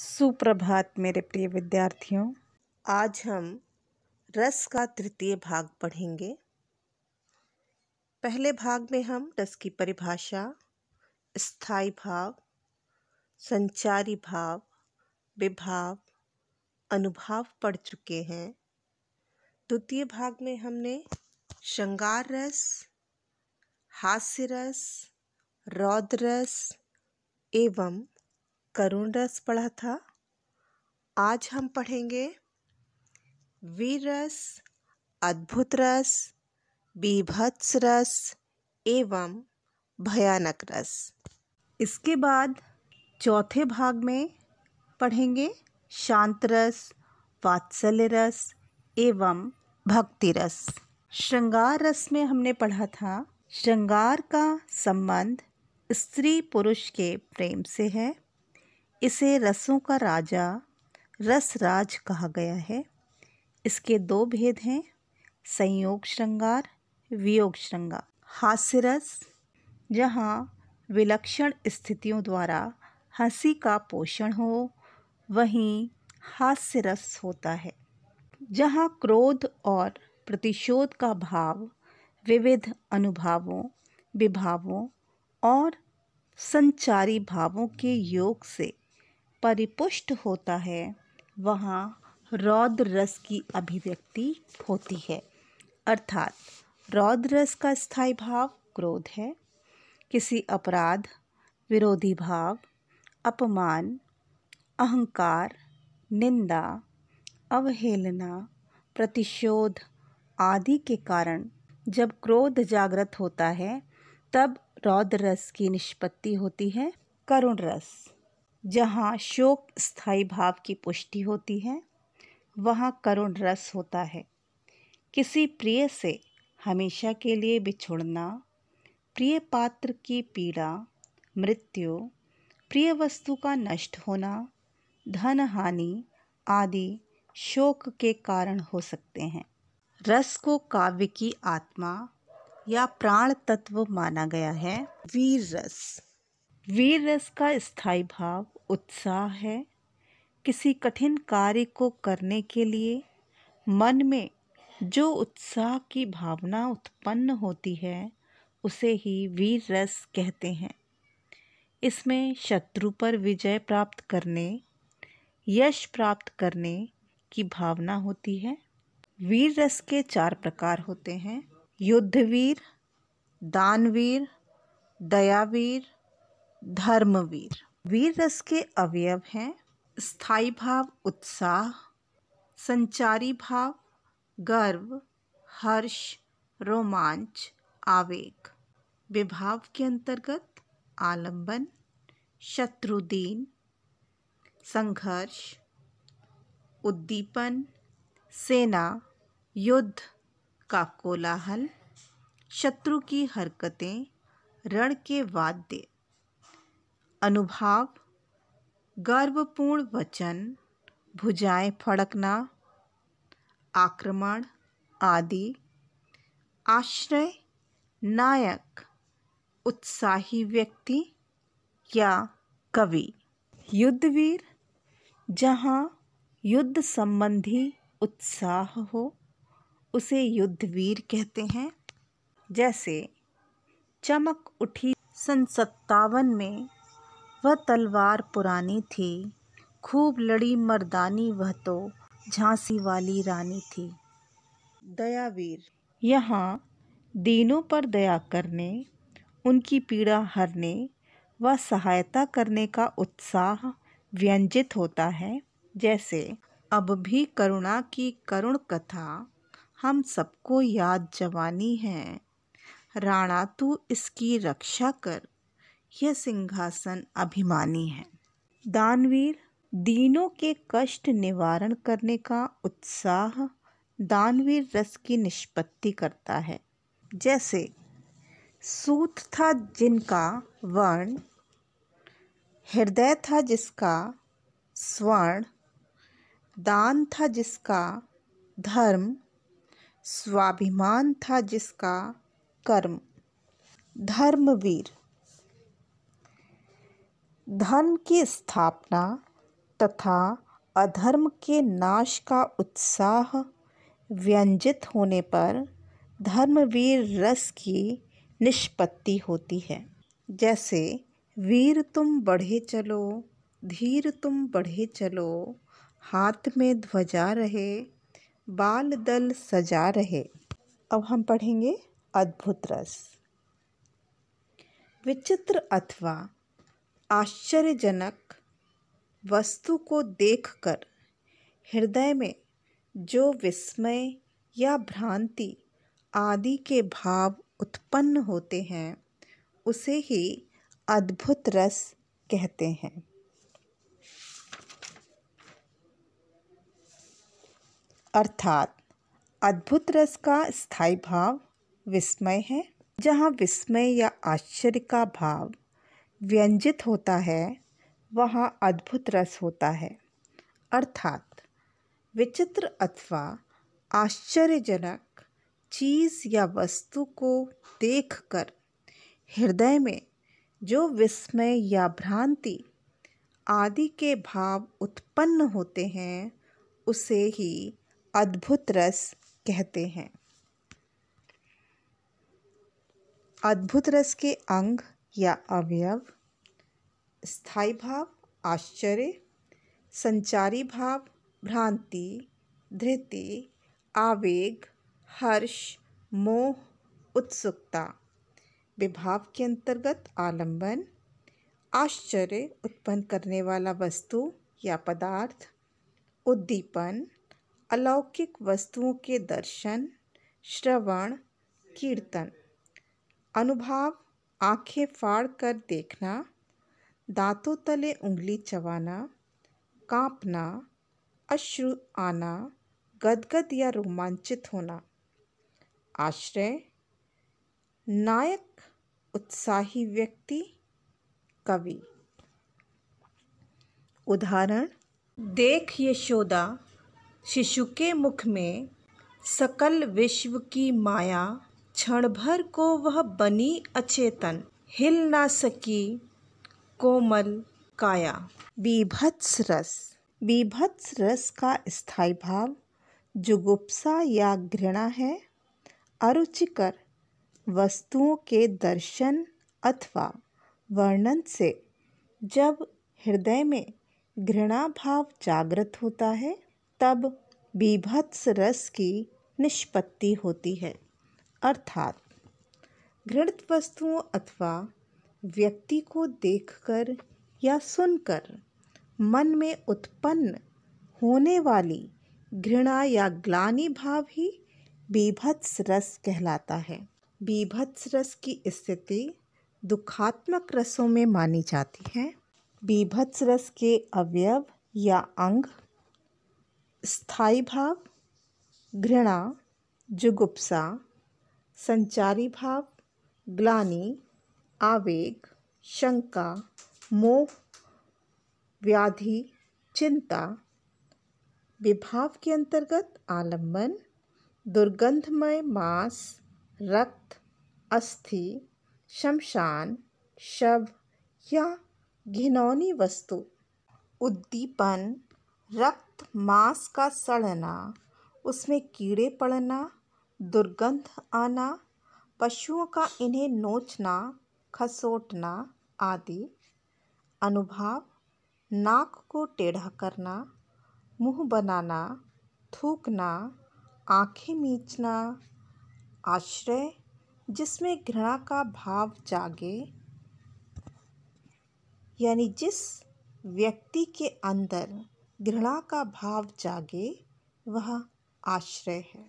सुप्रभात मेरे प्रिय विद्यार्थियों। आज हम रस का तृतीय भाग पढ़ेंगे। पहले भाग में हम रस की परिभाषा, स्थायी भाव, संचारी भाव, विभाव, अनुभाव पढ़ चुके हैं। द्वितीय भाग में हमने श्रृंगार रस, हास्य रस, रौद्र रस एवं करुण रस पढ़ा था। आज हम पढ़ेंगे वीर रस, अद्भुत रस, बीभत्स रस एवं भयानक रस। इसके बाद चौथे भाग में पढ़ेंगे शांत रस, वात्सल्य रस एवं भक्ति रस। श्रृंगार रस में हमने पढ़ा था श्रृंगार का संबंध स्त्री पुरुष के प्रेम से है। इसे रसों का राजा रसराज कहा गया है। इसके दो भेद हैं, संयोग श्रृंगार, वियोग श्रृंगार। हास्य रस, जहाँ विलक्षण स्थितियों द्वारा हंसी का पोषण हो, वहीं हास्य रस होता है। जहाँ क्रोध और प्रतिशोध का भाव विविध अनुभवों, विभावों और संचारी भावों के योग से परिपुष्ट होता है, वहाँ रौद्र रस की अभिव्यक्ति होती है। अर्थात रौद्र रस का स्थायी भाव क्रोध है। किसी अपराध, विरोधी भाव, अपमान, अहंकार, निंदा, अवहेलना, प्रतिशोध आदि के कारण जब क्रोध जागृत होता है, तब रौद्र रस की निष्पत्ति होती है। करुण रस, जहाँ शोक स्थायी भाव की पुष्टि होती है, वहाँ करुण रस होता है। किसी प्रिय से हमेशा के लिए बिछुड़ना, प्रिय पात्र की पीड़ा, मृत्यु, प्रिय वस्तु का नष्ट होना, धन हानि आदि शोक के कारण हो सकते हैं। रस को काव्य की आत्मा या प्राण तत्व माना गया है। वीर रस, वीर रस का स्थायी भाव उत्साह है। किसी कठिन कार्य को करने के लिए मन में जो उत्साह की भावना उत्पन्न होती है, उसे ही वीर रस कहते हैं। इसमें शत्रु पर विजय प्राप्त करने, यश प्राप्त करने की भावना होती है। वीर रस के 4 प्रकार होते हैं: युद्धवीर, दानवीर, दयावीर, धर्मवीर। वीर रस के अवयव हैं स्थायी भाव उत्साह, संचारी भाव गर्व, हर्ष, रोमांच, आवेग। विभाव के अंतर्गत आलंबन, शत्रुदीन, संघर्ष, उद्दीपन, सेना, युद्ध का कोलाहल, शत्रु की हरकतें, रण के वाद्य। अनुभाव, गर्वपूर्ण वचन, भुजाएं फड़कना, आक्रमण आदि। आश्रय, नायक, उत्साही व्यक्ति या कवि। युद्धवीर, जहाँ युद्ध संबंधी उत्साह हो, उसे युद्धवीर कहते हैं। जैसे चमक उठी सन 57 में वह तलवार पुरानी थी, खूब लड़ी मर्दानी वह तो झांसी वाली रानी थी। दयावीर, यहाँ दीनों पर दया करने, उनकी पीड़ा हरने व सहायता करने का उत्साह व्यंजित होता है। जैसे अब भी करुणा की करुण कथा हम सबको याद जवानी है, राणा तू इसकी रक्षा कर, यह सिंहासन अभिमानी है। दानवीर, दीनों के कष्ट निवारण करने का उत्साह दानवीर रस की निष्पत्ति करता है। जैसे सूत था जिनका वर्ण, हृदय था जिसका स्वर्ण, दान था जिसका धर्म, स्वाभिमान था जिसका कर्म। धर्मवीर, धर्म की स्थापना, तथा अधर्म के नाश का उत्साह व्यंजित होने पर धर्मवीर रस की निष्पत्ति होती है। जैसे वीर तुम बढ़े चलो, धीर तुम बढ़े चलो, हाथ में ध्वजा रहे, बाल दल सजा रहे। अब हम पढ़ेंगे अद्भुत रस। विचित्र अथवा आश्चर्यजनक वस्तु को देखकर हृदय में जो विस्मय या भ्रांति आदि के भाव उत्पन्न होते हैं उसे ही अद्भुत रस कहते हैं। अर्थात अद्भुत रस का स्थायी भाव विस्मय है। जहाँ विस्मय या आश्चर्य का भाव व्यंजित होता है वहाँ अद्भुत रस होता है। अर्थात विचित्र अथवा आश्चर्यजनक चीज़ या वस्तु को देखकर हृदय में जो विस्मय या भ्रांति आदि के भाव उत्पन्न होते हैं उसे ही अद्भुत रस कहते हैं। अद्भुत रस के अंग या अवयव: स्थायी भाव आश्चर्य, संचारी भाव भ्रांति, धृति, आवेग, हर्ष, मोह, उत्सुकता। विभाव के अंतर्गत आलंबन: आश्चर्य उत्पन्न करने वाला वस्तु या पदार्थ, उद्दीपन, अलौकिक वस्तुओं के दर्शन, श्रवण, कीर्तन। अनुभाव: आंखें फाड़ कर देखना, दांतों तले उंगली चबाना, कांपना, अश्रु आना, गदगद या रोमांचित होना। आश्रय: नायक, उत्साही व्यक्ति, कवि। उदाहरण: देख यशोदा, शिशु के मुख में सकल विश्व की माया, क्षण भर को वह बनी अचेतन, हिल ना सकी कोमल काया। बीभत्स रस: बीभत्स रस का स्थायी भाव जुगुप्सा या घृणा है। अरुचिकर वस्तुओं के दर्शन अथवा वर्णन से जब हृदय में घृणा भाव जागृत होता है तब बीभत्स रस की निष्पत्ति होती है। अर्थात घृणित वस्तुओं अथवा व्यक्ति को देखकर या सुनकर मन में उत्पन्न होने वाली घृणा या ग्लानि भाव ही बीभत्स रस कहलाता है। बीभत्स रस की स्थिति दुखात्मक रसों में मानी जाती है। बीभत्स रस के अवयव या अंग: स्थायी भाव घृणा, जुगुप्सा, संचारी भाव ग्लानि, आवेग, शंका, मोह, व्याधि, चिंता। विभाव के अंतर्गत आलंबन, दुर्गंधमय मांस, रक्त, अस्थि, शमशान, शव या घिनौनी वस्तु। उद्दीपन, रक्त मांस का सड़ना, उसमें कीड़े पड़ना, दुर्गंध आना, पशुओं का इन्हें नोचना, खसोटना आदि। अनुभाव, नाक को टेढ़ा करना, मुंह बनाना, थूकना, आंखें मीचना। आश्रय, जिसमें घृणा का भाव जागे, यानी जिस व्यक्ति के अंदर घृणा का भाव जागे वह आश्रय है।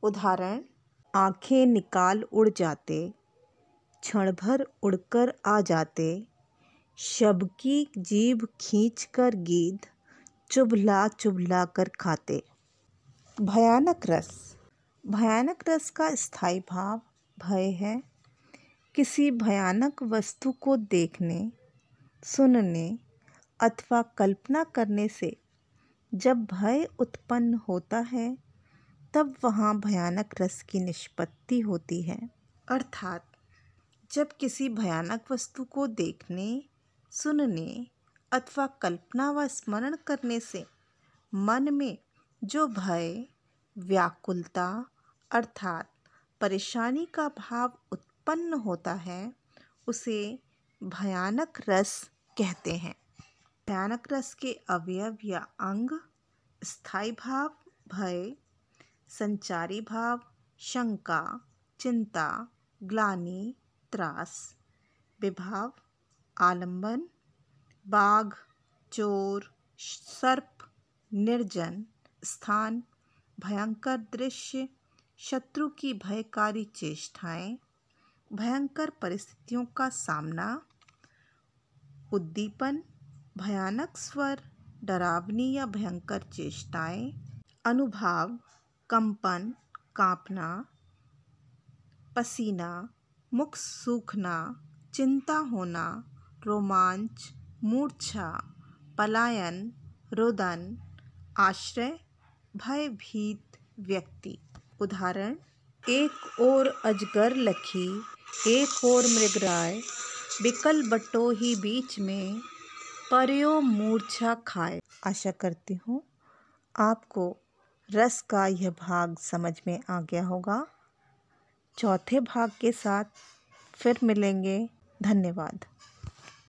उदाहरण: आंखें निकाल उड़ जाते, क्षण भर उड़कर आ जाते, शब की जीभ खींचकर गीध, चुभला चुभला कर खाते। भयानक रस: भयानक रस का स्थायी भाव भय है। किसी भयानक वस्तु को देखने, सुनने अथवा कल्पना करने से जब भय उत्पन्न होता है तब वहाँ भयानक रस की निष्पत्ति होती है। अर्थात जब किसी भयानक वस्तु को देखने, सुनने अथवा कल्पना व स्मरण करने से मन में जो भय, व्याकुलता अर्थात परेशानी का भाव उत्पन्न होता है उसे भयानक रस कहते हैं। भयानक रस के अवयव या अंग स्थायी भाव भय, संचारी भाव शंका, चिंता, ग्लानि, त्रास, विभाव आलंबन, बाघ, चोर, सर्प, निर्जन स्थान, भयंकर दृश्य, शत्रु की भयकारी चेष्टाएं, भयंकर परिस्थितियों का सामना, उद्दीपन, भयानक स्वर, डरावनी या भयंकर चेष्टाएं, अनुभाव, कंपन, कांपना, पसीना, मुख सूखना, चिंता होना, रोमांच, मूर्छा, पलायन, रुदन, आश्रय, भयभीत व्यक्ति। उदाहरण, एक ओर अजगर लखी, एक ओर मृगराय, बिकल बटोही बीच में, पर्यो मूर्छा खाए। आशा करती हूँ आपको रस का यह भाग समझ में आ गया होगा। चौथे भाग के साथ फिर मिलेंगे। धन्यवाद।